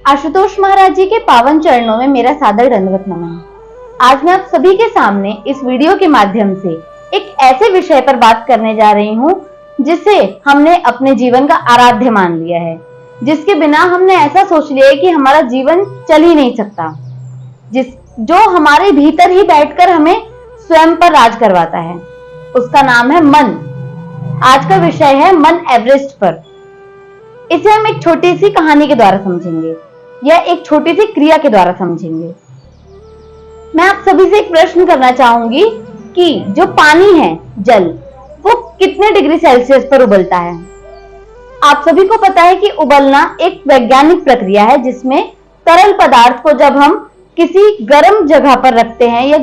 आशुतोष महाराज जी के पावन चरणों में मेरा सादर दंडवत नमन। आज मैं आप सभी के सामने इस वीडियो के माध्यम से एक ऐसे विषय पर बात करने जा रही हूँ जिसे हमने अपने जीवन का आराध्य मान लिया है, जिसके बिना हमने ऐसा सोच लिया है कि हमारा जीवन चल ही नहीं सकता, जो हमारे भीतर ही बैठकर हमें स्वयं पर राज करवाता है। उसका नाम है मन। आज का विषय है मन एवरेस्ट पर। इसे हम एक छोटी सी कहानी के द्वारा समझेंगे या एक छोटी सी क्रिया के द्वारा समझेंगे। मैं आप सभी से एक प्रश्न करना चाहूंगी कि जो पानी है, जल, वो कितने डिग्री सेल्सियस पर उबलता है? आप सभी को पता है कि उबलना एक वैज्ञानिक प्रक्रिया है जिसमें तरल पदार्थ को जब हम किसी गर्म जगह पर रखते हैं या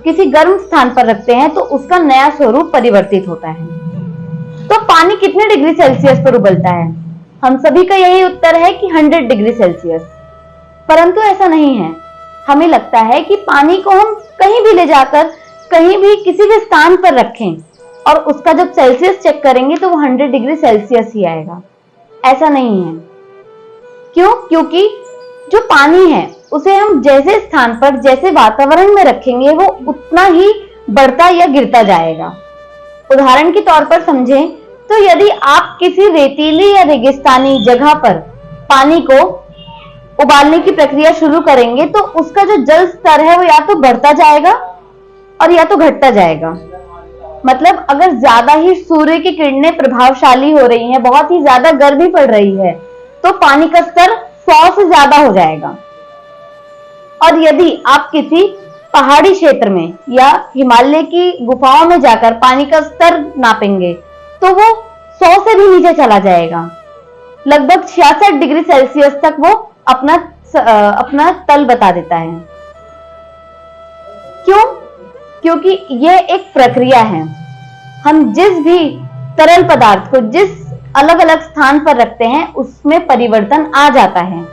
किसी गर्म स्थान पर रखते हैं तो उसका नया स्वरूप परिवर्तित होता है। तो पानी कितने डिग्री सेल्सियस पर उबलता है? हम सभी का यही उत्तर है कि 100 डिग्री सेल्सियस। परंतु ऐसा नहीं है। हमें लगता है कि पानी को हम कहीं भी ले जाकर कहीं भी किसी भी स्थान पर रखें और उसका जब सेल्सियस चेक करेंगे तो वो 100 डिग्री सेल्सियस ही आएगा। ऐसा नहीं है। क्यों? क्योंकि जो पानी है उसे हम जैसे स्थान पर, जैसे वातावरण में रखेंगे वो उतना ही बढ़ता या गिरता जाएगा। उदाहरण के तौर पर समझें तो यदि आप किसी रेतीली या रेगिस्तानी जगह पर पानी को उबालने की प्रक्रिया शुरू करेंगे तो उसका जो जल स्तर है वो या तो बढ़ता जाएगा और या तो घटता जाएगा। मतलब अगर ज्यादा ही सूर्य की किरणें प्रभावशाली हो रही हैं, बहुत ही ज्यादा गर्मी पड़ रही है, तो पानी का स्तर 100 से ज्यादा हो जाएगा। और यदि आप किसी पहाड़ी क्षेत्र में या हिमालय की गुफाओं में जाकर पानी का स्तर नापेंगे तो वो 100 से भी नीचे चला जाएगा। लगभग 66 डिग्री सेल्सियस तक वो अपना तल बता देता है। क्यों? क्योंकि यह एक प्रक्रिया है। हम जिस भी तरल पदार्थ को जिस अलग अलग स्थान पर रखते हैं उसमें परिवर्तन आ जाता है।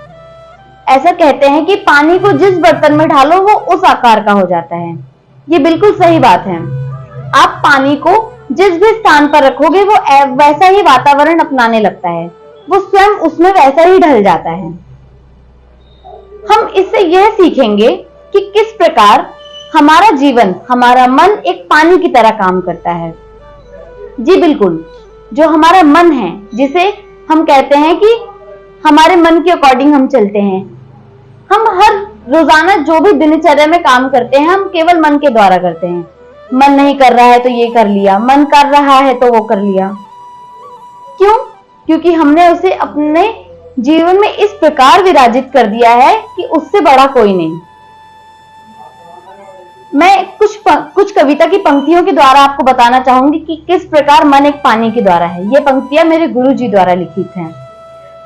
ऐसा कहते हैं कि पानी को जिस बर्तन में डालो वो उस आकार का हो जाता है। ये बिल्कुल सही बात है। आप पानी को जिस भी स्थान पर रखोगे वो वैसा ही वातावरण अपनाने लगता है, वो स्वयं उसमें वैसा ही ढल जाता है। हम इससे यह सीखेंगे कि किस प्रकार हमारा जीवन, हमारा मन एक पानी की तरह काम करता है। जी बिल्कुल, जो हमारा मन है, जिसे हम कहते हैं कि हमारे मन के अकॉर्डिंग हम चलते हैं। हम हर रोजाना जो भी दिनचर्या में काम करते हैं हम केवल मन के द्वारा करते हैं। मन नहीं कर रहा है तो ये कर लिया, मन कर रहा है तो वो कर लिया। क्यों? क्योंकि हमने उसे अपने जीवन में इस प्रकार विराजित कर दिया है कि उससे बड़ा कोई नहीं। मैं कुछ कविता की पंक्तियों के द्वारा आपको बताना चाहूंगी कि किस प्रकार मन एक पानी के द्वारा है। ये पंक्तियां मेरे गुरु जी द्वारा लिखित हैं।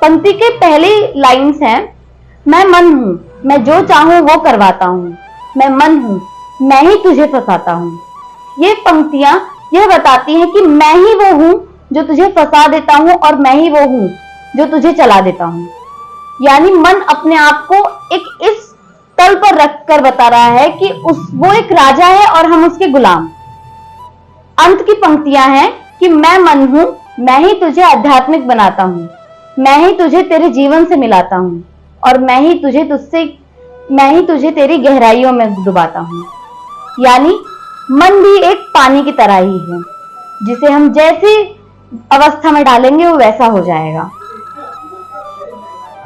पंक्ति के पहली लाइन्स हैं, मैं मन हूं, मैं जो चाहूं वो करवाता हूं, मैं मन हूं, मैं ही तुझे फंसाता हूं। ये पंक्तियां यह बताती हैं कि मैं ही वो हूं जो तुझे फंसा देता हूं और मैं ही वो हूं जो तुझे चला देता हूं। यानी मन अपने आप को एक इस तल पर रखकर बता रहा है कि वो एक राजा है और हम उसके गुलाम। अंत की पंक्तियां हैं कि मैं मन हूं, मैं ही तुझे आध्यात्मिक बनाता हूं, मैं ही तुझे तेरे जीवन से मिलाता हूं और मैं ही तुझे तेरी गहराइयों में डुबाता हूं। यानी मन भी एक पानी की तरह ही है, जिसे हम जैसी अवस्था में डालेंगे वो वैसा हो जाएगा।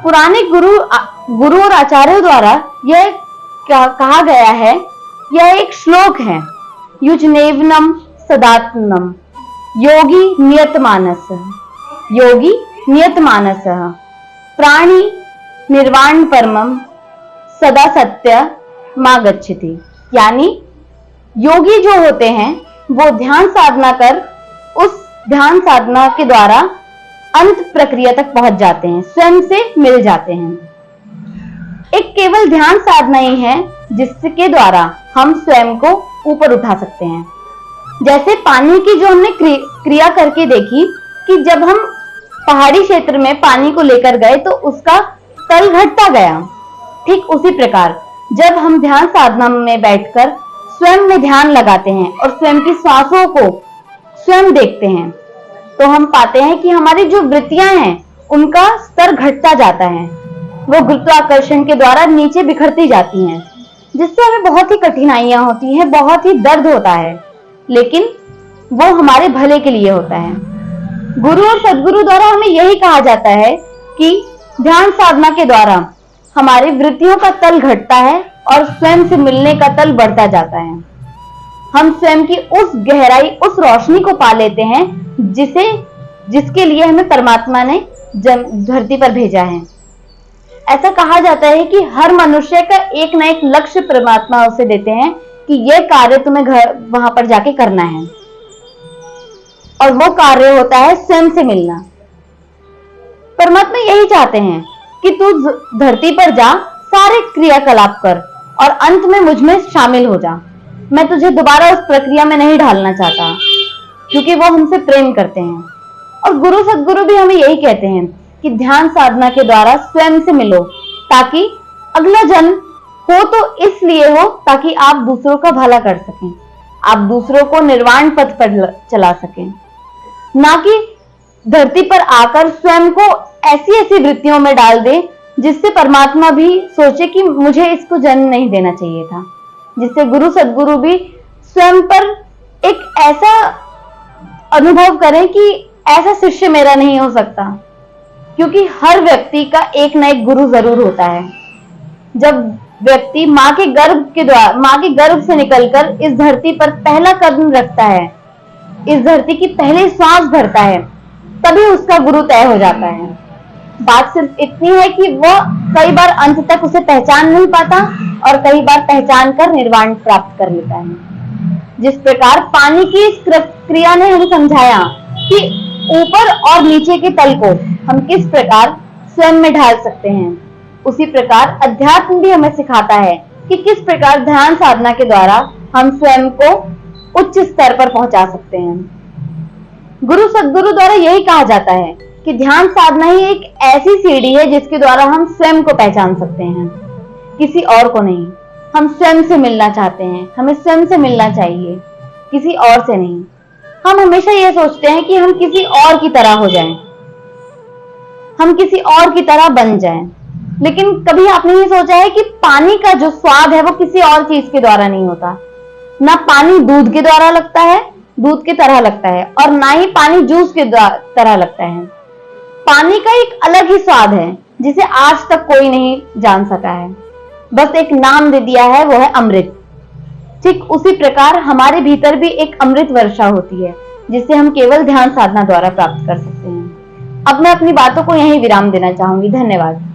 पुराने गुरु और आचार्यों द्वारा यह कहा गया है, यह एक श्लोक है, युजनेवनम सदात्मनम योगी नियत मानस प्राणी निर्वाण परमम सदा सत्य मागच्छति। यानी योगी जो होते हैं वो ध्यान साधना कर उस ध्यान साधना के द्वारा अंत प्रक्रिया तक पहुंच जाते हैं, स्वयं से मिल जाते हैं। एक केवल ध्यान साधना ही है जिसके द्वारा हम स्वयं को ऊपर उठा सकते हैं। जैसे पानी की जो हमने क्रिया करके देखी कि जब हम पहाड़ी क्षेत्र में पानी को लेकर गए तो उसका तल घटता गया। ठीक उसी प्रकार जब हम ध्यान साधना में बैठकर स्वयं में ध्यान लगाते हैं और स्वयं की सांसों को स्वयं देखते हैं तो हम पाते हैं कि हमारी जो वृत्तियां हैं उनका स्तर घटता जाता है। वो गुरुत्वाकर्षण के द्वारा नीचे बिखरती जाती हैं, जिससे हमें बहुत ही कठिनाइयां होती हैं, बहुत ही दर्द होता है, लेकिन वो हमारे भले के लिए होता है। गुरु और सदगुरु द्वारा हमें यही कहा जाता है कि ध्यान साधना के द्वारा हमारी वृत्तियों का तल घटता है और स्वयं से मिलने का तल बढ़ता जाता है। हम स्वयं की उस गहराई, उस रोशनी को पा लेते हैं जिसके लिए हमें परमात्मा ने धरती पर भेजा है। ऐसा कहा जाता है कि हर मनुष्य का एक ना एक लक्ष्य परमात्मा उसे देते हैं कि यह कार्य तुम्हें वहां पर जाके करना है, और वो कार्य होता है स्वयं से मिलना। परमात्मा यही चाहते हैं कि तू धरती पर जा, सारे क्रियाकलाप कर और अंत में मुझ में शामिल हो जा। मैं तुझे दोबारा उस प्रक्रिया में नहीं ढालना चाहता, क्योंकि वो हमसे प्रेम करते हैं। और गुरु सदगुरु भी हमें यही कहते हैं कि ध्यान साधना के द्वारा स्वयं से मिलो, ताकि अगला जन्म हो तो इसलिए हो ताकि आप दूसरों का भला कर सकें, आप दूसरों को निर्वाण पथ पर चला सकें, ना कि धरती पर आकर स्वयं को ऐसी ऐसी वृत्तियों में डाल दे जिससे परमात्मा भी सोचे कि मुझे इसको जन्म नहीं देना चाहिए था। जिससे गुरु सदगुरु भी स्वयं पर एक ऐसा अनुभव करें कि ऐसा शिष्य मेरा नहीं हो सकता, क्योंकि हर व्यक्ति का एक ना एक गुरु जरूर होता है। जब व्यक्ति मां के गर्भ से निकलकर इस धरती पर पहला कदम रखता है, इस धरती की पहली सांस भरता है, तभी उसका गुरु तय हो जाता है। बात सिर्फ इतनी है कि वह कई बार अंत तक उसे पहचान नहीं पाता और कई बार पहचान कर निर्वाण प्राप्त कर लेता है। जिस प्रकार पानी की इस क्रिया ने हमें समझाया कि ऊपर और नीचे के तल को हम किस प्रकार स्वयं में ढाल सकते हैं, उसी प्रकार अध्यात्म भी हमें सिखाता है कि किस प्रकार ध्यान साधना के द्वारा हम स्वयं को उच्च स्तर पर पहुंचा सकते हैं। गुरु सदगुरु द्वारा यही कहा जाता है कि ध्यान साधना ही एक ऐसी सीढ़ी है जिसके द्वारा हम स्वयं को पहचान सकते हैं, किसी और को नहीं। हम स्वयं से मिलना चाहते हैं, हमें स्वयं से मिलना चाहिए, किसी और से नहीं। हम हमेशा यह सोचते हैं कि हम किसी और की तरह हो जाएं, हम किसी और की तरह बन जाएं, लेकिन कभी आपने ये सोचा है कि पानी का जो स्वाद है वो किसी और चीज के द्वारा नहीं होता। ना पानी दूध के द्वारा लगता है, दूध की तरह लगता है, और ना ही पानी जूस के तरह लगता है। पानी का एक अलग ही स्वाद है जिसे आज तक कोई नहीं जान सका है, बस एक नाम दे दिया है, वो है अमृत। ठीक उसी प्रकार हमारे भीतर भी एक अमृत वर्षा होती है जिसे हम केवल ध्यान साधना द्वारा प्राप्त कर सकते हैं। अब मैं अपनी बातों को यहीं विराम देना चाहूंगी। धन्यवाद।